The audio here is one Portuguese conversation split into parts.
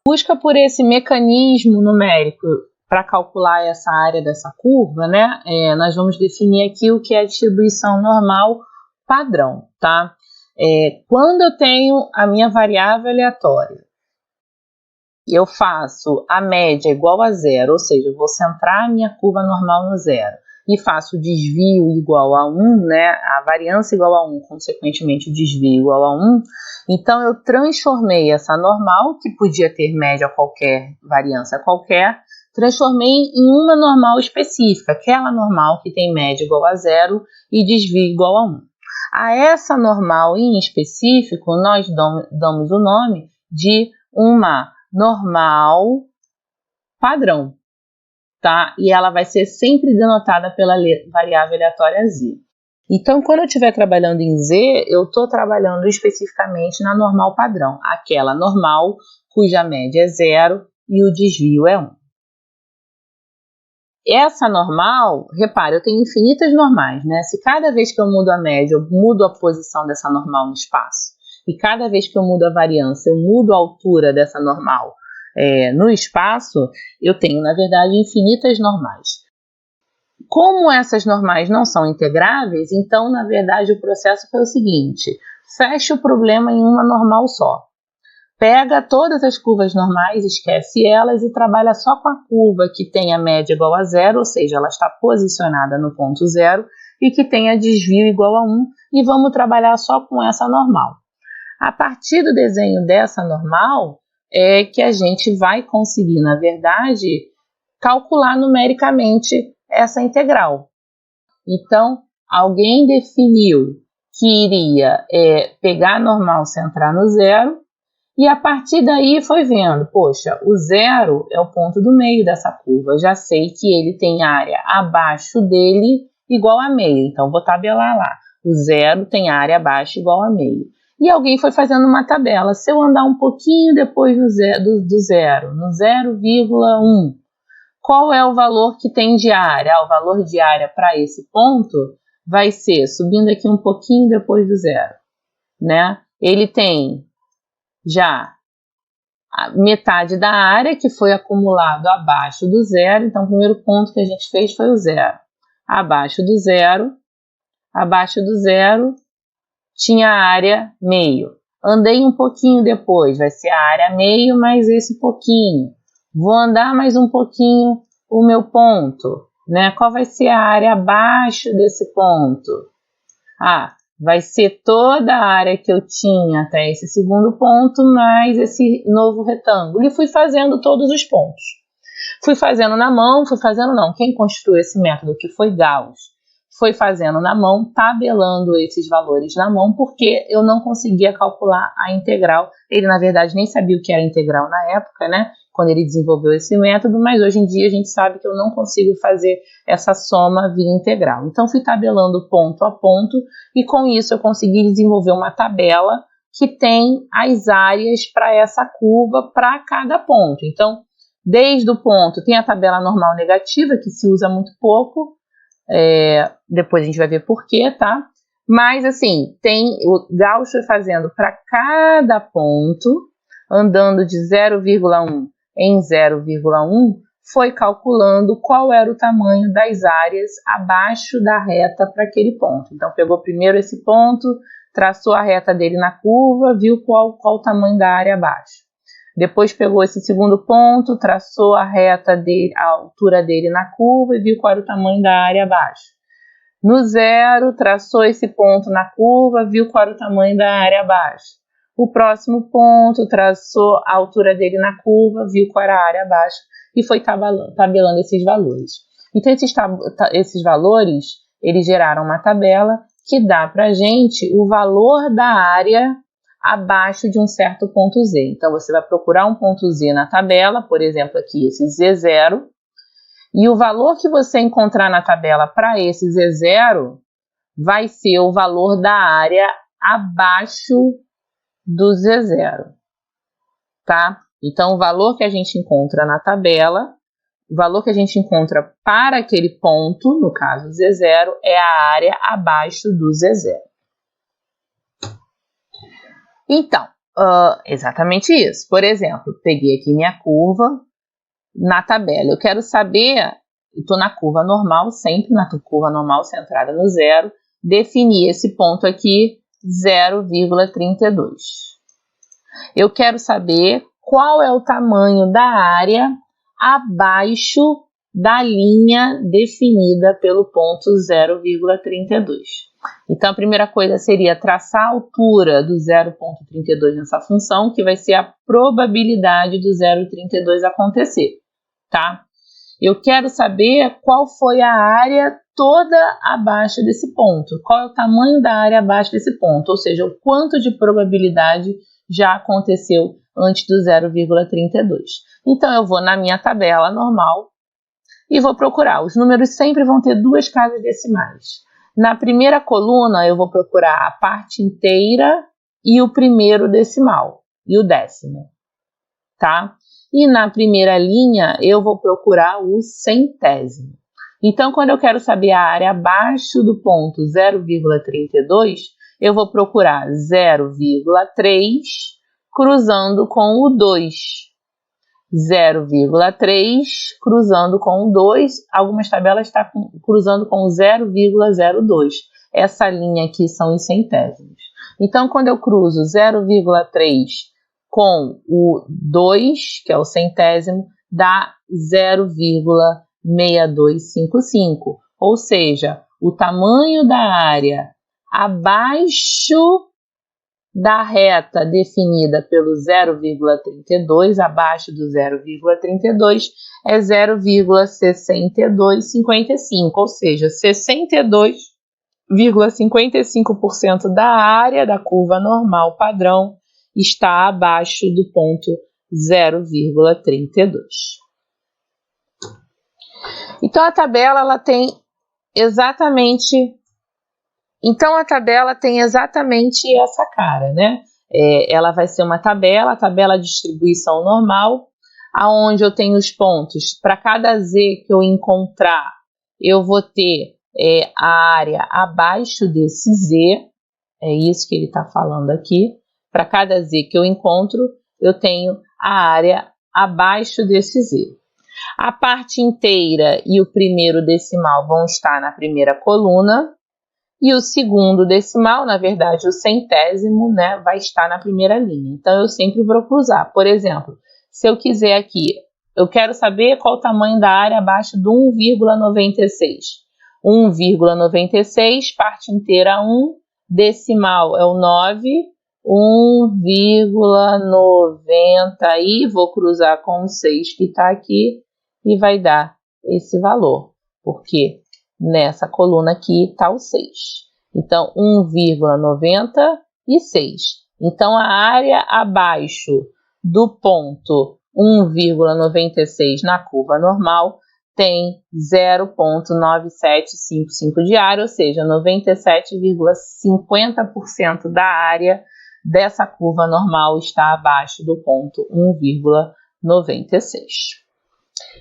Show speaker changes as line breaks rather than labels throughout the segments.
Busca por esse mecanismo numérico para calcular essa área dessa curva, né? Nós vamos definir aqui o que é a distribuição normal padrão, tá? Quando eu tenho a minha variável aleatória, eu faço a média igual a zero, ou seja, eu vou centrar a minha curva normal no zero, e faço o desvio igual a 1, né? A variância igual a 1, consequentemente o desvio igual a 1, então eu transformei essa normal, que podia ter média qualquer, variância qualquer, transformei em uma normal específica, aquela normal que tem média igual a zero e desvio igual a 1. A essa normal em específico, nós damos o nome de uma normal padrão, tá? E ela vai ser sempre denotada pela variável aleatória z. Então, quando eu estiver trabalhando em z, eu estou trabalhando especificamente na normal padrão, aquela normal cuja média é zero e o desvio é 1. Essa normal, repare, eu tenho infinitas normais, né? Se cada vez que eu mudo a média, eu mudo a posição dessa normal no espaço, e cada vez que eu mudo a variância, eu mudo a altura dessa normal no espaço, eu tenho, na verdade, infinitas normais. Como essas normais não são integráveis, então, na verdade, o processo foi o seguinte: fecha o problema em uma normal só. Pega todas as curvas normais, esquece elas e trabalha só com a curva que tem a média igual a zero, ou seja, ela está posicionada no ponto zero, e que tem a desvio igual a 1, e vamos trabalhar só com essa normal. A partir do desenho dessa normal, é que a gente vai conseguir, na verdade, calcular numericamente essa integral. Então, alguém definiu que iria pegar a normal, centrar no zero, e a partir daí foi vendo, poxa, o zero é o ponto do meio dessa curva, já sei que ele tem área abaixo dele igual a meio, então vou tabelar lá, o zero tem área abaixo igual a meio. E alguém foi fazendo uma tabela, se eu andar um pouquinho depois do zero, no 0,1, qual é o valor que tem de área? O valor de área para esse ponto vai ser, subindo aqui um pouquinho depois do zero, né? Ele tem já a metade da área que foi acumulado abaixo do zero, então o primeiro ponto que a gente fez foi o zero. Abaixo do zero tinha a área meio. Andei um pouquinho depois, vai ser a área meio mais esse pouquinho. Vou andar mais um pouquinho o meu ponto, né? Qual vai ser a área abaixo desse ponto? Vai ser toda a área que eu tinha até esse segundo ponto, mais esse novo retângulo. E fui fazendo todos os pontos. Fui fazendo na mão, quem construiu esse método, que foi Gauss, foi fazendo na mão, tabelando esses valores na mão, porque eu não conseguia calcular a integral. Ele, na verdade, nem sabia o que era integral na época, né? Quando ele desenvolveu esse método, mas hoje em dia a gente sabe que eu não consigo fazer essa soma via integral. Então, fui tabelando ponto a ponto, e com isso eu consegui desenvolver uma tabela que tem as áreas para essa curva para cada ponto. Então, desde o ponto, tem a tabela normal negativa, que se usa muito pouco, depois a gente vai ver por quê, tá? Mas, assim, o Gauss foi fazendo para cada ponto, andando de 0,1 em 0,1, foi calculando qual era o tamanho das áreas abaixo da reta para aquele ponto. Então, pegou primeiro esse ponto, traçou a reta dele na curva, viu qual o tamanho da área abaixo. Depois pegou esse segundo ponto, traçou a reta dele, a altura dele na curva e viu qual era o tamanho da área abaixo. No zero, traçou esse ponto na curva, viu qual era o tamanho da área abaixo. O próximo ponto, traçou a altura dele na curva, viu qual era a área abaixo e foi tabelando esses valores. Então, esses valores, eles geraram uma tabela que dá para a gente o valor da área abaixo de um certo ponto Z. Então, você vai procurar um ponto Z na tabela, por exemplo, aqui esse Z0, e o valor que você encontrar na tabela para esse Z0 vai ser o valor da área abaixo do Z0, tá? Então, o valor que a gente encontra na tabela, o valor que a gente encontra para aquele ponto, no caso Z0, é a área abaixo do Z0. Então, Exatamente isso. Por exemplo, peguei aqui minha curva na tabela. Eu quero saber, eu estou na curva normal, sempre na curva normal centrada no zero, definir esse ponto aqui, 0,32. Eu quero saber qual é o tamanho da área abaixo da linha definida pelo ponto 0,32. Então, a primeira coisa seria traçar a altura do 0,32 nessa função, que vai ser a probabilidade do 0,32 acontecer, tá? Eu quero saber qual foi a área toda abaixo desse ponto, qual é o tamanho da área abaixo desse ponto, ou seja, o quanto de probabilidade já aconteceu antes do 0,32. Então, eu vou na minha tabela normal e vou procurar. Os números sempre vão ter duas casas decimais. Na primeira coluna, eu vou procurar a parte inteira e o primeiro decimal, e o décimo, tá? E na primeira linha, eu vou procurar o centésimo. Então, quando eu quero saber a área abaixo do ponto 0,32, eu vou procurar 0,3 cruzando com o 2. 0,3 cruzando com o 2, algumas tabelas estão cruzando com o 0,02. Essa linha aqui são os centésimos. Então, quando eu cruzo 0,3 com o 2, que é o centésimo, dá 0,6255. Ou seja, o tamanho da área abaixo da reta definida pelo 0,32, abaixo do 0,32, é 0,6255, ou seja, 62,55% da área da curva normal padrão está abaixo do ponto 0,32. Então, a tabela ela tem exatamente essa cara, né? Ela vai ser uma tabela, a tabela de distribuição normal, aonde eu tenho os pontos. Para cada Z que eu encontrar, eu vou ter a área abaixo desse Z, é isso que ele está falando aqui. Para cada Z que eu encontro, eu tenho a área abaixo desse Z. A parte inteira e o primeiro decimal vão estar na primeira coluna, e o segundo decimal, na verdade, o centésimo, né, vai estar na primeira linha. Então, eu sempre vou cruzar. Por exemplo, se eu quiser aqui, eu quero saber qual o tamanho da área abaixo do 1,96. 1,96, parte inteira 1, decimal é o 9, 1,90 aí, vou cruzar com o 6 que está aqui e vai dar esse valor, porque nessa coluna aqui está o 6. Então, 1,96. Então, a área abaixo do ponto 1,96 na curva normal tem 0,9755 de área, ou seja, 97,50% da área dessa curva normal está abaixo do ponto 1,96.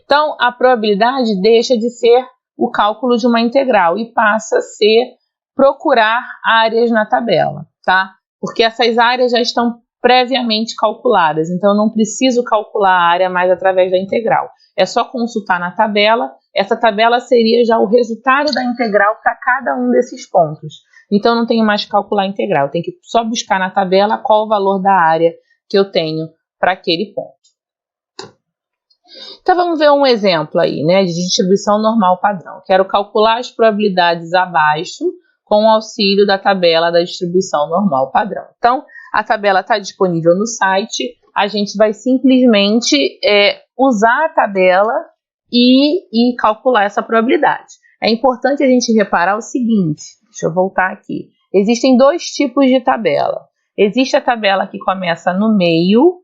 Então, a probabilidade deixa de ser o cálculo de uma integral e passa a ser procurar áreas na tabela, tá? Porque essas áreas já estão previamente calculadas, então eu não preciso calcular a área mais através da integral. É só consultar na tabela, essa tabela seria já o resultado da integral para cada um desses pontos. Então eu não tenho mais que calcular a integral, eu tenho que só buscar na tabela qual o valor da área que eu tenho para aquele ponto. Então, vamos ver um exemplo aí, né, de distribuição normal padrão. Quero calcular as probabilidades abaixo com o auxílio da tabela da distribuição normal padrão. Então, a tabela está disponível no site, a gente vai simplesmente usar a tabela e calcular essa probabilidade. É importante a gente reparar o seguinte, deixa eu voltar aqui. Existem dois tipos de tabela. Existe a tabela que começa no meio,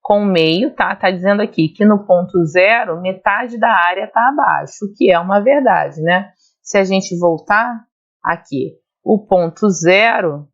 com o meio, tá? Tá dizendo aqui que no ponto 0, metade da área está abaixo, o que é uma verdade, né? Se a gente voltar aqui, o ponto 0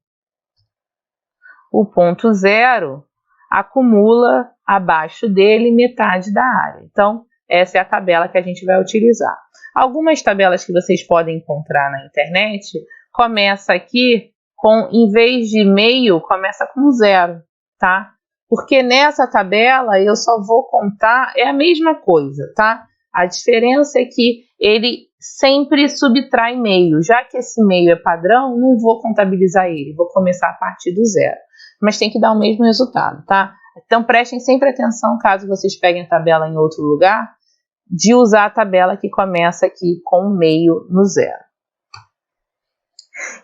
acumula abaixo dele metade da área. Então, essa é a tabela que a gente vai utilizar. Algumas tabelas que vocês podem encontrar na internet, começa aqui com, em vez de meio, começa com 0. tá? Porque nessa tabela eu só vou contar, é a mesma coisa, tá? A diferença é que ele sempre subtrai meio. Já que esse meio é padrão, não vou contabilizar ele, vou começar a partir do zero. Mas tem que dar o mesmo resultado, tá? Então prestem sempre atenção, caso vocês peguem a tabela em outro lugar, de usar a tabela que começa aqui com o meio no zero.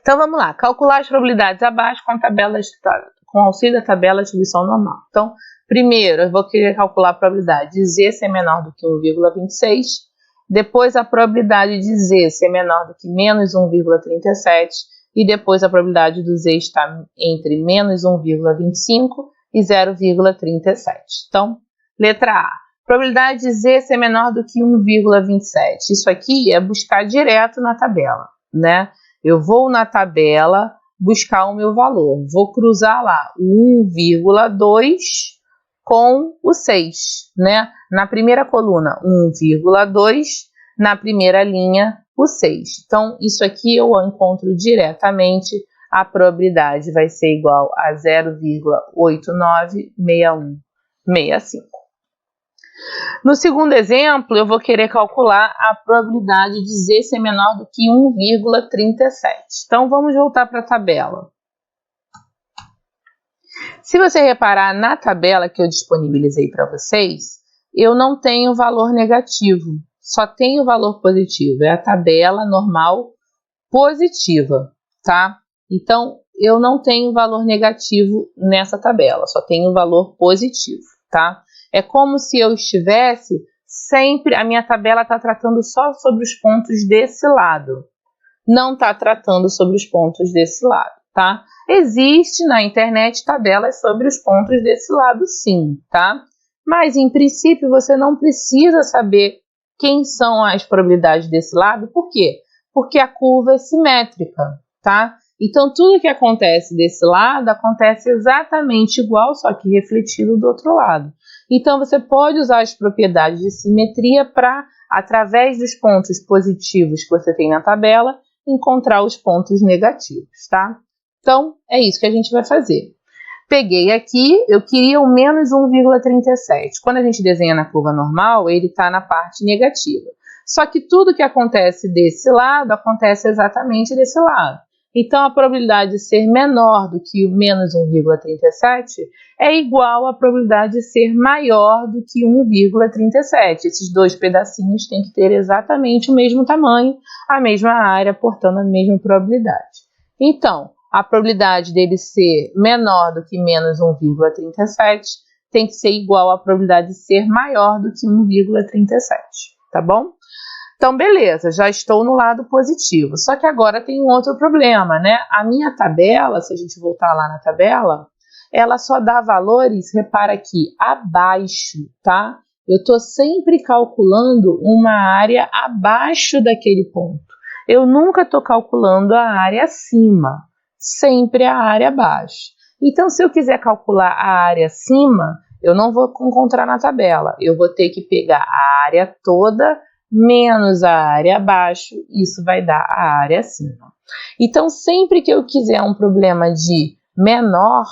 Então vamos lá, calcular as probabilidades abaixo com auxílio da tabela de distribuição normal. Então, primeiro eu vou querer calcular a probabilidade de Z ser menor do que 1,26, depois a probabilidade de Z ser menor do que menos 1,37 e depois a probabilidade do Z estar entre menos 1,25 e 0,37. Então, letra A. Probabilidade de Z ser menor do que 1,27. Isso aqui é buscar direto na tabela, né? Eu vou na tabela buscar o meu valor. Vou cruzar lá o 1,2 com o 6, né? Na primeira coluna, 1,2. Na primeira linha, o 6. Então, isso aqui eu encontro diretamente. A probabilidade vai ser igual a 0,896165. No segundo exemplo, eu vou querer calcular a probabilidade de Z ser menor do que 1,37. Então, vamos voltar para a tabela. Se você reparar na tabela que eu disponibilizei para vocês, eu não tenho valor negativo, só tenho valor positivo. É a tabela normal positiva, tá? Então, eu não tenho valor negativo nessa tabela, só tenho valor positivo, tá? É como se eu estivesse sempre, a minha tabela está tratando só sobre os pontos desse lado. Não está tratando sobre os pontos desse lado, tá? Existe na internet tabelas sobre os pontos desse lado, sim, tá? Mas, em princípio, você não precisa saber quem são as probabilidades desse lado. Por quê? Porque a curva é simétrica, tá? Então, tudo que acontece desse lado acontece exatamente igual, só que refletido do outro lado. Então, você pode usar as propriedades de simetria para, através dos pontos positivos que você tem na tabela, encontrar os pontos negativos, tá? Então, é isso que a gente vai fazer. Peguei aqui, eu queria o menos 1,37. Quando a gente desenha na curva normal, ele está na parte negativa. Só que tudo que acontece desse lado, acontece exatamente desse lado. Então, a probabilidade de ser menor do que o menos 1,37 é igual à probabilidade de ser maior do que 1,37. Esses dois pedacinhos têm que ter exatamente o mesmo tamanho, a mesma área, portanto, a mesma probabilidade. Então, a probabilidade dele ser menor do que menos 1,37 tem que ser igual à probabilidade de ser maior do que 1,37, tá bom? Então, beleza, já estou no lado positivo. Só que agora tem um outro problema, né? A minha tabela, se a gente voltar lá na tabela, ela só dá valores, repara aqui, abaixo, tá? Eu estou sempre calculando uma área abaixo daquele ponto. Eu nunca estou calculando a área acima, sempre a área abaixo. Então, se eu quiser calcular a área acima, eu não vou encontrar na tabela. Eu vou ter que pegar a área toda menos a área abaixo, isso vai dar a área acima. Então, sempre que eu quiser um problema de menor,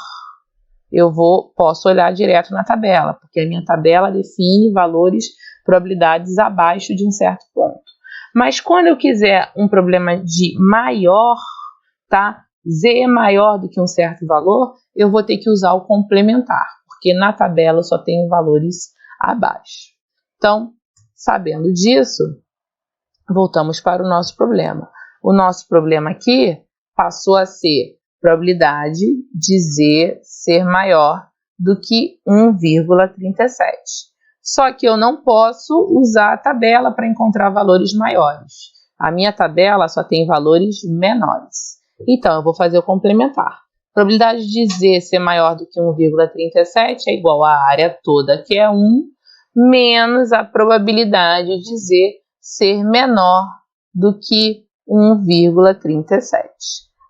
eu posso olhar direto na tabela, porque a minha tabela define valores, probabilidades abaixo de um certo ponto. Mas quando eu quiser um problema de maior, tá? Z é maior do que um certo valor, eu vou ter que usar o complementar, porque na tabela eu só tenho valores abaixo. Então, sabendo disso, voltamos para o nosso problema. O nosso problema aqui passou a ser probabilidade de Z ser maior do que 1,37. Só que eu não posso usar a tabela para encontrar valores maiores. A minha tabela só tem valores menores. Então, eu vou fazer o complementar. Probabilidade de Z ser maior do que 1,37 é igual à área toda, que é 1, menos a probabilidade de Z ser menor do que 1,37.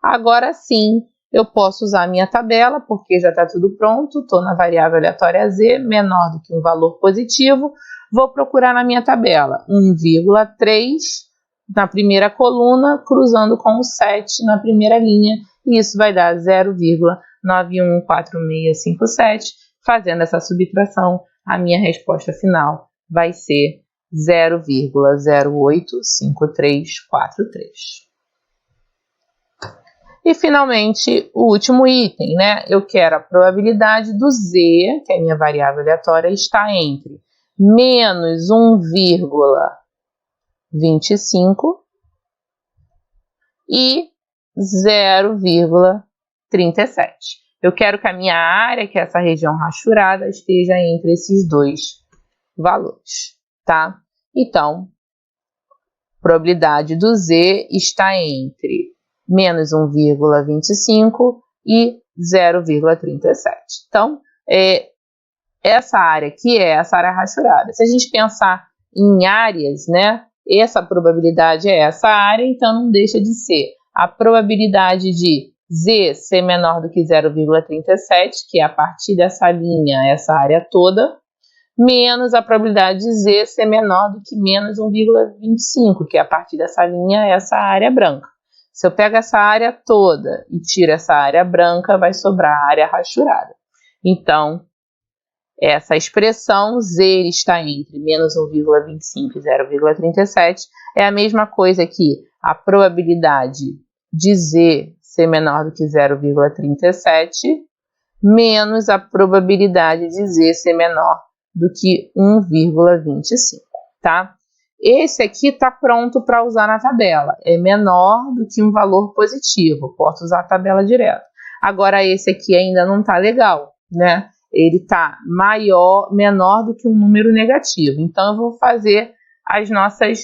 Agora sim, eu posso usar a minha tabela, porque já está tudo pronto, estou na variável aleatória Z, menor do que um valor positivo, vou procurar na minha tabela 1,3 na primeira coluna, cruzando com o 7 na primeira linha, e isso vai dar 0,96165. 914657. Fazendo essa subtração, a minha resposta final vai ser 0,085343. E finalmente, o último item, né? Eu quero a probabilidade do Z, que é a minha variável aleatória, está entre menos 1,25 e 0,37. Eu quero que a minha área, que é essa região rachurada, esteja entre esses dois valores, tá? Então, probabilidade do Z está entre menos 1,25 e 0,37. Então, essa área aqui é essa área rachurada. Se a gente pensar em áreas, né? Essa probabilidade é essa área, então não deixa de ser a probabilidade de Z ser menor do que 0,37, que é a partir dessa linha, essa área toda, menos a probabilidade de Z ser menor do que menos 1,25, que é a partir dessa linha, essa área branca. Se eu pego essa área toda e tiro essa área branca, vai sobrar a área rachurada. Então, essa expressão Z está entre menos 1,25 e 0,37 é a mesma coisa que a probabilidade de Z ser menor do que 0,37 menos a probabilidade de Z ser menor do que 1,25, tá? Esse aqui está pronto para usar na tabela. É menor do que um valor positivo. Posso usar a tabela direto. Agora, esse aqui ainda não está legal, né? Ele está menor do que um número negativo. Então, eu vou fazer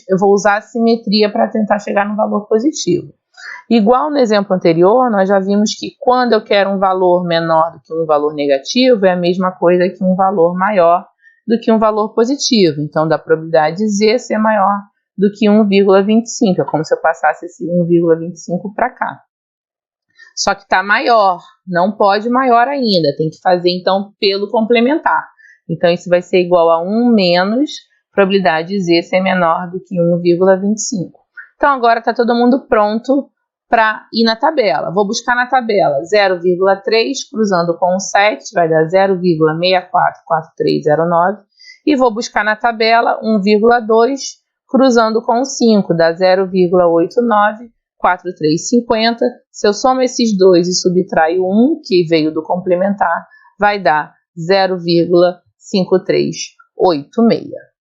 eu vou usar a simetria para tentar chegar no valor positivo. Igual no exemplo anterior, nós já vimos que quando eu quero um valor menor do que um valor negativo, é a mesma coisa que um valor maior do que um valor positivo. Então, da probabilidade de Z ser maior do que 1,25. É como se eu passasse esse 1,25 para cá. Só que está maior, não pode maior ainda, tem que fazer então pelo complementar. Então isso vai ser igual a 1 menos probabilidade de Z ser menor do que 1,25. Então agora está todo mundo pronto para ir na tabela. Vou buscar na tabela 0,3 cruzando com o 7, vai dar 0,644309. E vou buscar na tabela 1,2 cruzando com o 5, dá 0,89. 4350, se eu somo esses dois e subtraio 1, que veio do complementar, vai dar 0,5386.